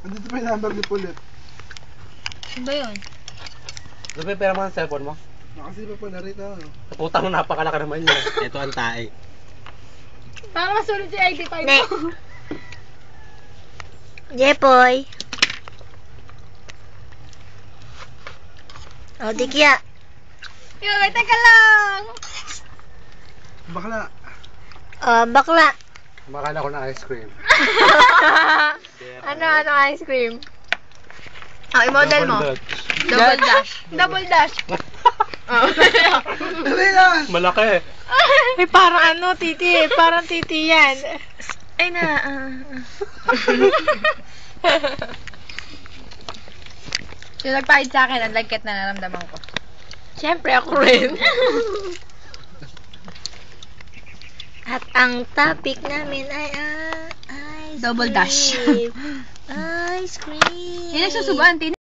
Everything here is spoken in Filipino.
Andito pa yung number ni Pulit. Ano ba yun? Ano ba yung pera mo ng cellphone mo? Nakasipa pa na rito. Sa puta mo, napakalaki naman yun. Ito ang tae. Para masulit yung ID5 mo. Jepoy. O, di kaya. Yoy, teka lang! Bakla. Bakla. Kumakain ako ng ice cream. Ano ice cream? I-model mo. Double dash. Double dash. Dali na! Malaki. Ay, parang titi. Parang titi yan. Ay na. Yung nagpahid sa akin, ang lagkit na naramdaman ko. Siyempre, ako rin. At ang topic namin ay ice Double cream. dash. Ice cream. Yung nagsusubuan,